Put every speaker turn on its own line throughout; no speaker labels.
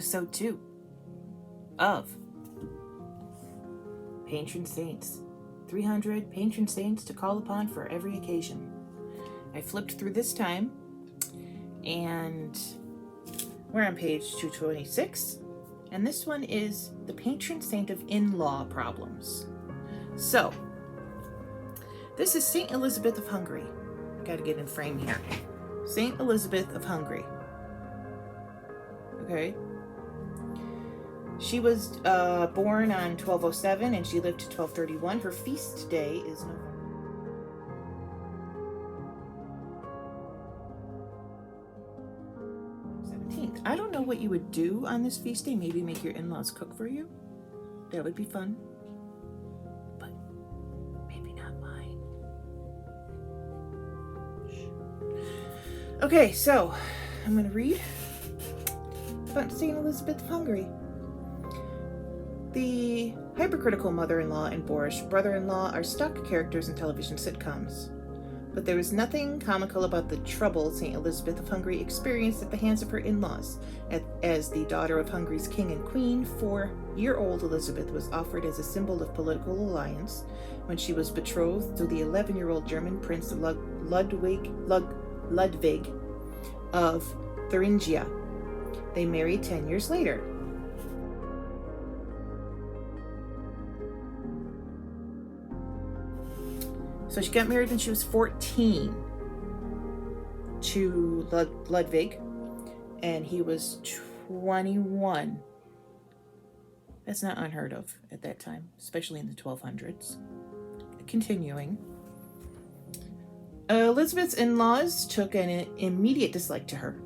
episode 2 of Patron Saints. 300 patron saints to call upon for every occasion. I flipped through this time, and we're on page 226, and this one is the patron saint of in-law problems. So, this is Saint Elizabeth of Hungary. I gotta get in frame here. Saint Elizabeth of Hungary. Okay. She was born on 1207 and she lived to 1231. Her feast day is November 17th. I don't know what you would do on this feast day. Maybe make your in-laws cook for you. That would be fun. But maybe not mine. Okay, so I'm going to read about St. Elizabeth of Hungary. The hypercritical mother-in-law and boorish brother-in-law are stock characters in television sitcoms. But there is nothing comical about the trouble St. Elizabeth of Hungary experienced at the hands of her in-laws. As the daughter of Hungary's king and queen, 4-year-old Elizabeth was offered as a symbol of political alliance when she was betrothed to the 11-year-old German prince Ludwig of Thuringia. They married 10 years later. So she got married when she was 14 to Ludwig, and he was 21. That's not unheard of at that time, especially in the 1200s. Continuing. Elizabeth's in-laws took an immediate dislike to her.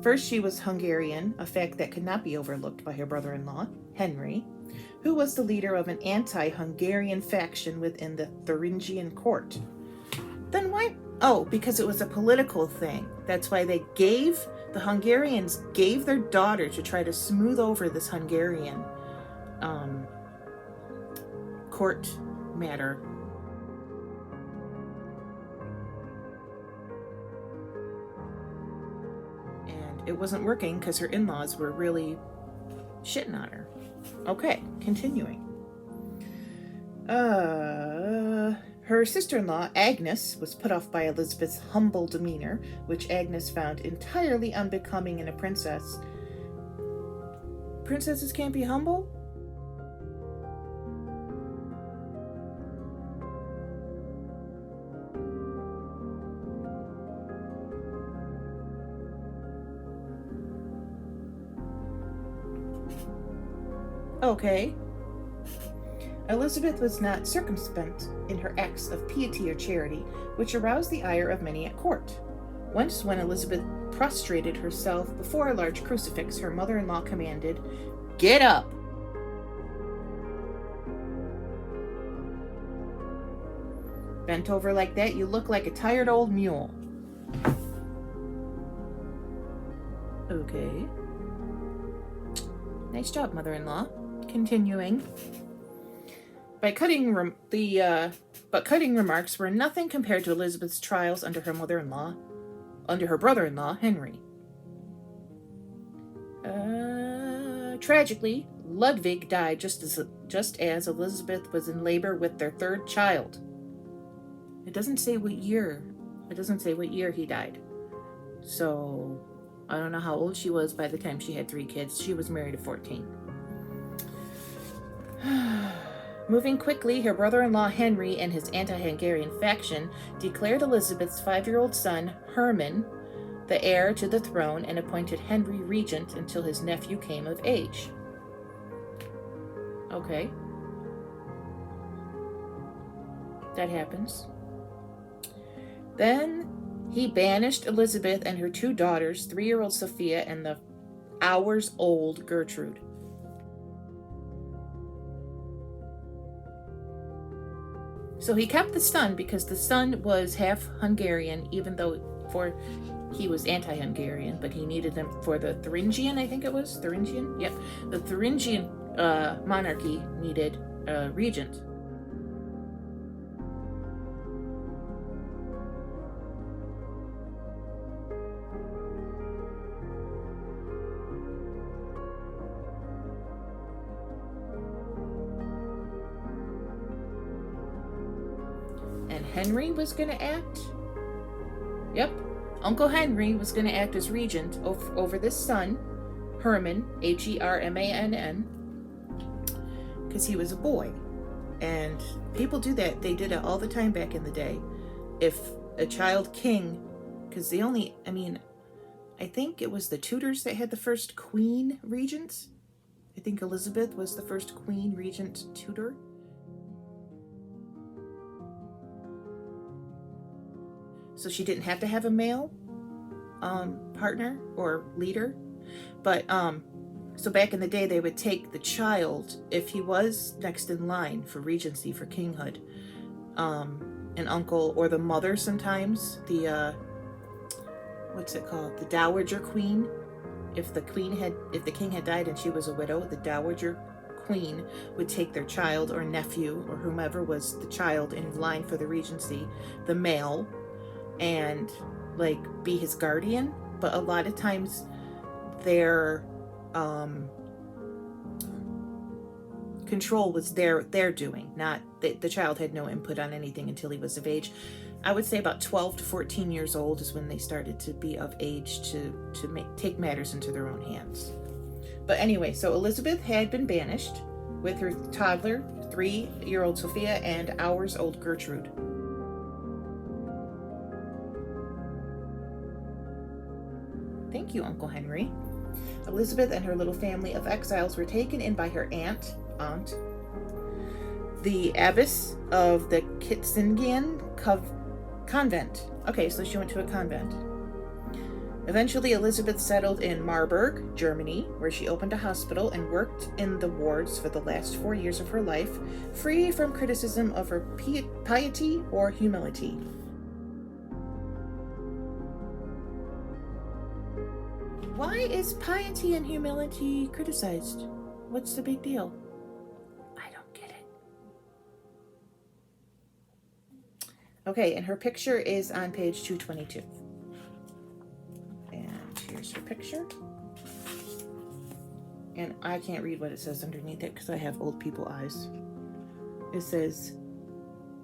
First, she was Hungarian, a fact that could not be overlooked by her brother-in-law, Henry, who was the leader of an anti-Hungarian faction within the Thuringian court. Then why? Oh, because it was a political thing. That's why the Hungarians gave their daughter to try to smooth over this Hungarian court matter. And it wasn't working because her in-laws were really shitting on her. Okay, continuing. Her sister-in-law, Agnes, was put off by Elizabeth's humble demeanor, which Agnes found entirely unbecoming in a princess. Princesses can't be humble? Okay. Elizabeth was not circumspect in her acts of piety or charity, which aroused the ire of many at court. Once, when Elizabeth prostrated herself before a large crucifix, her mother-in-law commanded, "Get up!" Bent over like that, you look like a tired old mule. Okay. Nice job, mother-in-law. Continuing. But cutting remarks were nothing compared to Elizabeth's trials under her brother-in-law, Henry. Tragically, Ludwig died just as Elizabeth was in labor with their third child. It doesn't say what year. It doesn't say what year he died. So, I don't know how old she was by the time she had 3 kids. She was married at 14. Moving quickly, her brother-in-law Henry and his anti-Hungarian faction declared Elizabeth's 5-year-old son, Herman, the heir to the throne, and appointed Henry regent until his nephew came of age. Okay. That happens. Then he banished Elizabeth and her 2 daughters, 3-year-old Sophia and the hours-old Gertrude. So he kept the son because the son was half Hungarian, even though he was anti-Hungarian, but he needed them for the Thuringian, I think it was. Thuringian? Yep. The Thuringian monarchy needed a regent. And Henry was going to act. Yep. Uncle Henry was going to act as regent over this son, Herman, Hermann, because he was a boy. And people do that. They did it all the time back in the day. If a child king, because I think it was the Tudors that had the first queen regents. I think Elizabeth was the first queen regent Tudor. So she didn't have to have a male partner or leader. But so back in the day, they would take the child, if he was next in line for regency, for kinghood, an uncle or the mother sometimes, the, what's it called? The dowager queen. If the king had died and she was a widow, the dowager queen would take their child or nephew or whomever was the child in line for the regency, the male, and like be his guardian. But a lot of times their control was their doing, not the child had no input on anything until he was of age. I would say about 12 to 14 years old is when they started to be of age to take matters into their own hands. But anyway, so Elizabeth had been banished with her toddler, 3-year-old Sophia, and hours-old Gertrude. Thank you, Uncle Henry. Elizabeth and her little family of exiles were taken in by her aunt, the abbess of the Kitzingian convent. Okay, so she went to a convent. Eventually, Elizabeth settled in Marburg, Germany, where she opened a hospital and worked in the wards for the last 4 years of her life, free from criticism of her piety or humility. Why is piety and humility criticized? What's the big deal? I don't get it. Okay, and her picture is on page 222. And here's her picture. And I can't read what it says underneath it because I have old people eyes. It says,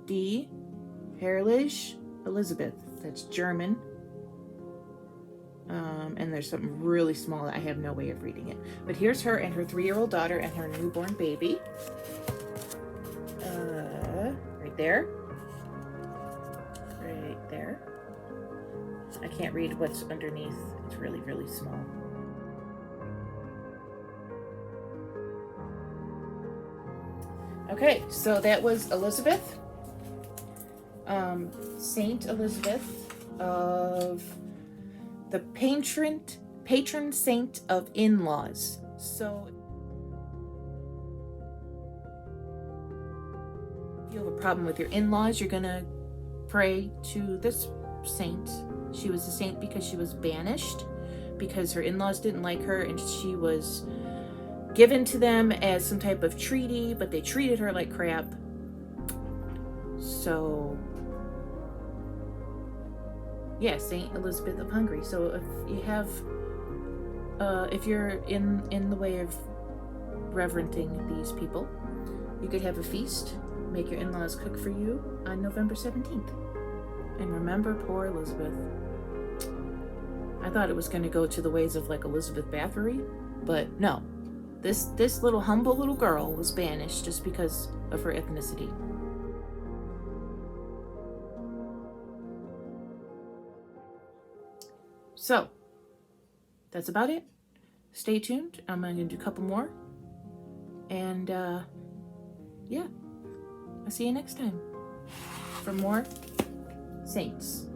Die Herrliche Elizabeth. That's German. And there's something really small that I have no way of reading it. But here's her and her 3-year-old daughter and her newborn baby. Right there. Right there. I can't read what's underneath. It's really, really small. Okay, so that was Elizabeth. Saint Elizabeth of the patron saint of in-laws. So if you have a problem with your in-laws, you're gonna pray to this saint. She was a saint because she was banished, because her in-laws didn't like her, and she was given to them as some type of treaty, but they treated her like crap. So yeah, Saint Elizabeth of Hungary. So if you have, if you're in the way of reverencing these people, you could have a feast, make your in-laws cook for you on November 17th. And remember poor Elizabeth. I thought it was going to go to the ways of like Elizabeth Bathory, but no. This little humble little girl was banished just because of her ethnicity. So, that's about it. Stay tuned. I'm going to do a couple more. And, yeah. I'll see you next time for more saints.